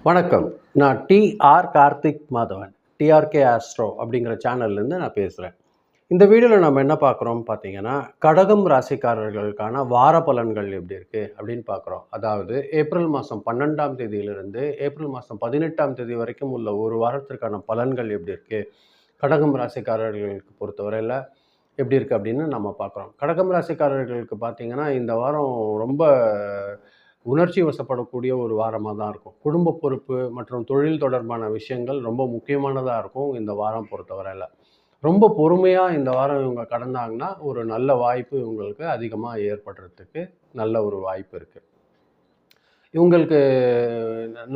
வணக்கம். நான் டிஆர் கார்த்திக் மாதவன். டிஆர்கே ஆஸ்ட்ரோ அப்படிங்கிற சேனல்லேருந்து நான் பேசுகிறேன். இந்த வீடியோவில் நம்ம என்ன பார்க்குறோம் பார்த்தீங்கன்னா, கடகம் ராசிக்காரர்களுக்கான வார பலன்கள் எப்படி இருக்குது அப்படின்னு பார்க்குறோம். அதாவது ஏப்ரல் மாதம் 12ஆம் தேதியிலிருந்து ஏப்ரல் மாதம் 18ஆம் தேதி வரைக்கும் உள்ள ஒரு வாரத்திற்கான பலன்கள் எப்படி இருக்குது, கடகம் ராசிக்காரர்களுக்கு பொறுத்தவரையில் எப்படி இருக்குது அப்படின்னு நம்ம பார்க்குறோம். கடகம் ராசிக்காரர்களுக்கு பார்த்தீங்கன்னா, இந்த வாரம் ரொம்ப உணர்ச்சி வசப்படக்கூடிய ஒரு வாரமாக தான் இருக்கும். குடும்ப பொறுப்பு மற்றும் தொழில் தொடர்பான விஷயங்கள் ரொம்ப முக்கியமானதாக இருக்கும் இந்த வாரம் பொறுத்தவரையில். ரொம்ப பொறுமையாக இந்த வாரம் இவங்க கடந்தாங்கன்னா ஒரு நல்ல வாய்ப்பு இவங்களுக்கு அதிகமாக ஏற்படுறதுக்கு நல்ல ஒரு வாய்ப்பு இருக்குது. இவங்களுக்கு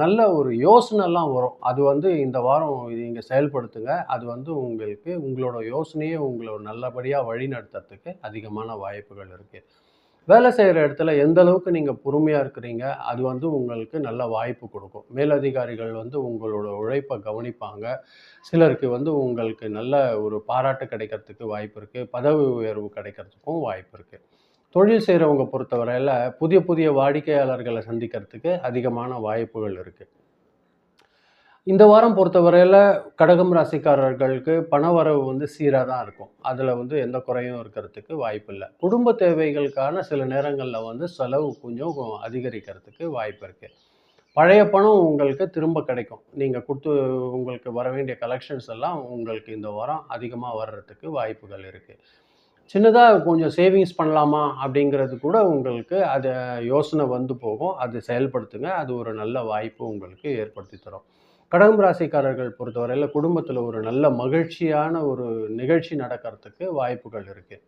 நல்ல ஒரு யோசனைலாம் வரும். அது வந்து இந்த வாரம் நீங்கள் செயல்படுத்துங்க. அது வந்து உங்களுக்கு உங்களோட யோசனையை உங்களை நல்லபடியாக வழிநடத்துறதுக்கு அதிகமான வாய்ப்புகள் இருக்குது. வேலை செய்கிற இடத்துல எந்த அளவுக்கு நீங்கள் பொறுமையாக இருக்கிறீங்க, அது வந்து உங்களுக்கு நல்ல வாய்ப்பு கொடுக்கும். மேலதிகாரிகள் வந்து உங்களோட உழைப்பை கவனிப்பாங்க. சிலருக்கு வந்து உங்களுக்கு நல்ல ஒரு பாராட்டு கிடைக்கிறதுக்கு வாய்ப்பு இருக்குது. பதவி உயர்வு கிடைக்கிறதுக்கும் வாய்ப்பு இருக்குது. தொழில் செய்கிறவங்க பொறுத்தவரையில் புதிய புதிய வாடிக்கையாளர்களை சந்திக்கிறதுக்கு அதிகமான வாய்ப்புகள் இருக்குது. இந்த வாரம் பொறுத்தவரையில் கடகம் ராசிக்காரர்களுக்கு பணவரவு வந்து சீராக தான் இருக்கும். அதில் வந்து எந்த குறையும் இருக்கிறதுக்கு வாய்ப்பு இல்லை. குடும்ப தேவைகளுக்கான சில நேரங்களில் வந்து செலவு கொஞ்சம் அதிகரிக்கிறதுக்கு வாய்ப்பு இருக்குது. பழைய பணம் உங்களுக்கு திரும்ப கிடைக்கும். நீங்கள் கொடுத்து உங்களுக்கு வர வேண்டிய கலெக்ஷன்ஸ் எல்லாம் உங்களுக்கு இந்த வாரம் அதிகமாக வர்றதுக்கு வாய்ப்புகள் இருக்குது. சின்னதாக கொஞ்சம் சேவிங்ஸ் பண்ணலாமா அப்படிங்கிறது கூட உங்களுக்கு அதை யோசனை வந்து போகும். அது செயல்படுத்துங்க. அது ஒரு நல்ல வாய்ப்பு உங்களுக்கு ஏற்படுத்தி தரும். கடகம் ராசிக்காரர்கள் பொறுத்தவரையில் குடும்பத்தில் ஒரு நல்ல மகிழ்ச்சியான ஒரு நிகழ்ச்சி நடக்கிறதுக்கு வாய்ப்புகள் இருக்குது.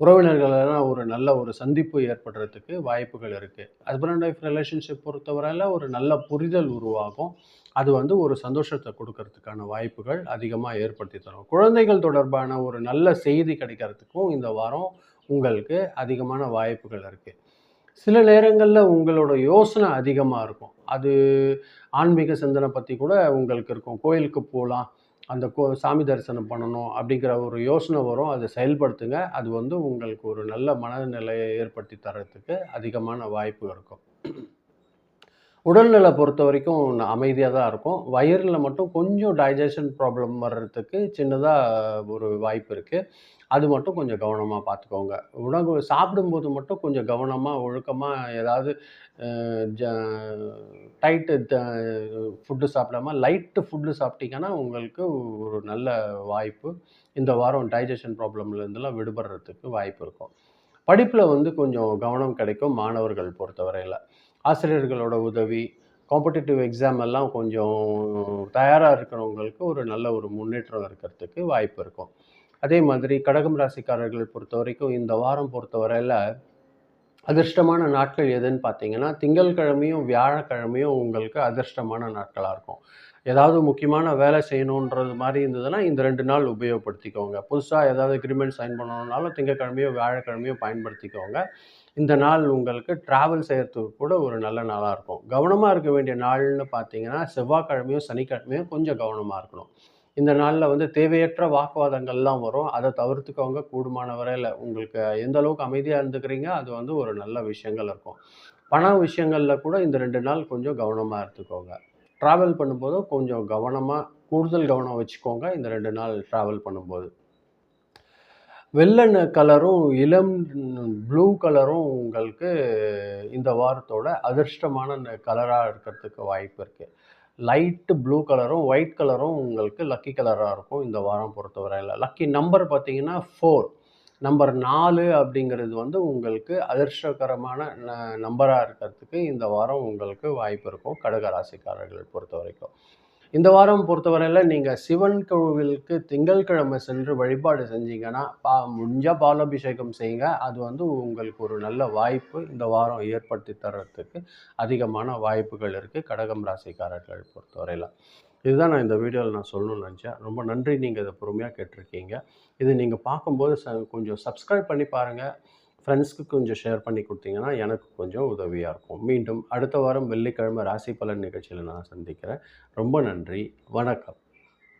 உறவினர்களெல்லாம் ஒரு நல்ல ஒரு சந்திப்பு ஏற்படுறதுக்கு வாய்ப்புகள் இருக்குது. ஹஸ்பண்ட் ஒய்ஃப் ரிலேஷன்ஷிப் பொறுத்தவரையில் ஒரு நல்ல புரிதல் உருவாகும். அது வந்து ஒரு சந்தோஷத்தை கொடுக்கறதுக்கான வாய்ப்புகள் அதிகமாக ஏற்படுத்தி தரும். குழந்தைகள் தொடர்பான ஒரு நல்ல செய்தி கிடைக்கிறதுக்கும் இந்த வாரம் உங்களுக்கு அதிகமான வாய்ப்புகள் இருக்குது. சில நேரங்களில் உங்களோட யோசனை அதிகமாக இருக்கும். அது ஆன்மீக சிந்தனை பற்றி கூட உங்களுக்கு இருக்கும். கோயிலுக்கு போகலாம், அந்த சாமி தரிசனம் பண்ணணும் அப்படிங்கிற ஒரு யோசனை வரும். அதை செயல்படுத்துங்க. அது வந்து உங்களுக்கு ஒரு நல்ல மனநிலையை ஏற்படுத்தி தர்றதுக்கு அதிகமான வாய்ப்பு இருக்கும். உடல்நிலை பொறுத்த வரைக்கும் அமைதியாக தான் இருக்கும். வயிறில் மட்டும் கொஞ்சம் டைஜஷன் ப்ராப்ளம் வர்றதுக்கு சின்னதாக ஒரு வாய்ப்பு இருக்குது. அது மட்டும் கொஞ்சம் கவனமாக பார்த்துக்கோங்க. உணவு சாப்பிடும்போது மட்டும் கொஞ்சம் கவனமாக, ஒழுக்கமாக ஏதாவது ஜ டைட்டு ஃபுட்டு சாப்பிடாம லைட்டு ஃபுட்டு சாப்பிட்டீங்கன்னா உங்களுக்கு ஒரு நல்ல வாய்ப்பு இந்த வாரம் டைஜஷன் ப்ராப்ளம்லேருந்துலாம் விடுபடுறதுக்கு வாய்ப்பு இருக்கும். படிப்பில் வந்து கொஞ்சம் கவனம் கிடைக்கும் மாணவர்கள் பொறுத்தவரையில். ஆசிரியர்களோட உதவி, காம்படிட்டிவ் எக்ஸாம் எல்லாம் கொஞ்சம் தயாராக இருக்கிறவங்களுக்கு ஒரு நல்ல ஒரு முன்னேற்றம் இருக்கிறதுக்கு வாய்ப்பு இருக்கும். அதே மாதிரி கடகம் ராசிக்காரர்கள் பொறுத்த வரைக்கும் இந்த வாரம் பொறுத்தவரையில் அதிர்ஷ்டமான நாட்கள் எதுன்னு பார்த்தீங்கன்னா, திங்கட்கிழமையும் வியாழக்கிழமையும் உங்களுக்கு அதிர்ஷ்டமான நாட்களாக இருக்கும். ஏதாவது முக்கியமான வேலை செய்யணுன்றது மாதிரி இருந்ததுன்னா, இந்த 2 நாள் உபயோகப்படுத்திக்கோங்க. புதுசாக ஏதாவது அக்ரிமெண்ட் சைன் பண்ணணுன்னாலும் திங்கட்கிழமையோ வியாழக்கிழமையோ பயன்படுத்திக்கோங்க. இந்த நாள் உங்களுக்கு ட்ராவல் செய்கிறதுக்கு கூட ஒரு நல்ல நாளாக இருக்கும். கவனமாக இருக்க வேண்டிய நாள்னு பார்த்தீங்கன்னா, செவ்வாய்க்கிழமையும் சனிக்கிழமையும் கொஞ்சம் கவனமாக இருக்கணும். இந்த நாளில் வந்து தேவையற்ற வாக்குவாதங்கள்லாம் வரும். அதை தவிர்த்துக்கோங்க கூடுமான வரையில். உங்களுக்கு எந்த அளவுக்கு அமைதியாக இருந்துக்கிறீங்க, அது வந்து ஒரு நல்ல விஷயங்கள் இருக்கும். பண விஷயங்களில் கூட இந்த 2 நாள் கொஞ்சம் கவனமாக எடுத்துக்கோங்க. ட்ராவல் பண்ணும்போதும் கொஞ்சம் கவனமாக கூடுதல் கவனம் வச்சுக்கோங்க இந்த 2 நாள் ட்ராவல் பண்ணும்போது. வெள்ளை கலரும் இளம் ப்ளூ கலரும் உங்களுக்கு இந்த வாரத்தோட அதிர்ஷ்டமான கலராக இருக்கிறதுக்கு வாய்ப்பு இருக்குது. லைட்டு ப்ளூ கலரும் ஒயிட் கலரும் உங்களுக்கு லக்கி கலராக இருக்கும் இந்த வாரம் பொறுத்தவரையில். லக்கி நம்பர் பார்த்தீங்கன்னா 4. நம்பர் 4 அப்படிங்கிறது வந்து உங்களுக்கு அதிர்ஷ்டகரமான நம்பராக இருக்கிறதுக்கு இந்த வாரம் உங்களுக்கு வாய்ப்பு இருக்கும் கடக ராசிக்காரர்கள் பொறுத்த வரைக்கும். இந்த வாரம் பொறுத்தவரையில் நீங்கள் சிவன் கோவிலுக்கு திங்கட்கிழமை சென்று வழிபாடு செஞ்சீங்கன்னா, முடிஞ்சால் பாலாபிஷேகம் செய்யுங்க. அது வந்து உங்களுக்கு ஒரு நல்ல வாய்ப்பு இந்த வாரம் ஏற்படுத்தி தர்றதுக்கு அதிகமான வாய்ப்புகள் இருக்குது கடகம் ராசிக்காரர்கள் பொறுத்தவரையில். இதுதான் நான் இந்த வீடியோவில் நான் சொல்லணும்னு நினச்சேன். ரொம்ப நன்றி, நீங்கள் இதை பொறுமையாக கேட்டிருக்கீங்க. இது நீங்கள் பார்க்கும்போது கொஞ்சம் சப்ஸ்கிரைப் பண்ணி பாருங்கள். ஃப்ரெண்ட்ஸ்க்கு கொஞ்சம் ஷேர் பண்ணி கொடுத்தீங்கன்னா எனக்கு கொஞ்சம் உதவியாக இருக்கும். மீண்டும் அடுத்த வாரம் வெள்ளிக்கிழமை ராசி பலன் நிகழ்ச்சியில் நான் சந்திக்கிறேன். ரொம்ப நன்றி. வணக்கம்.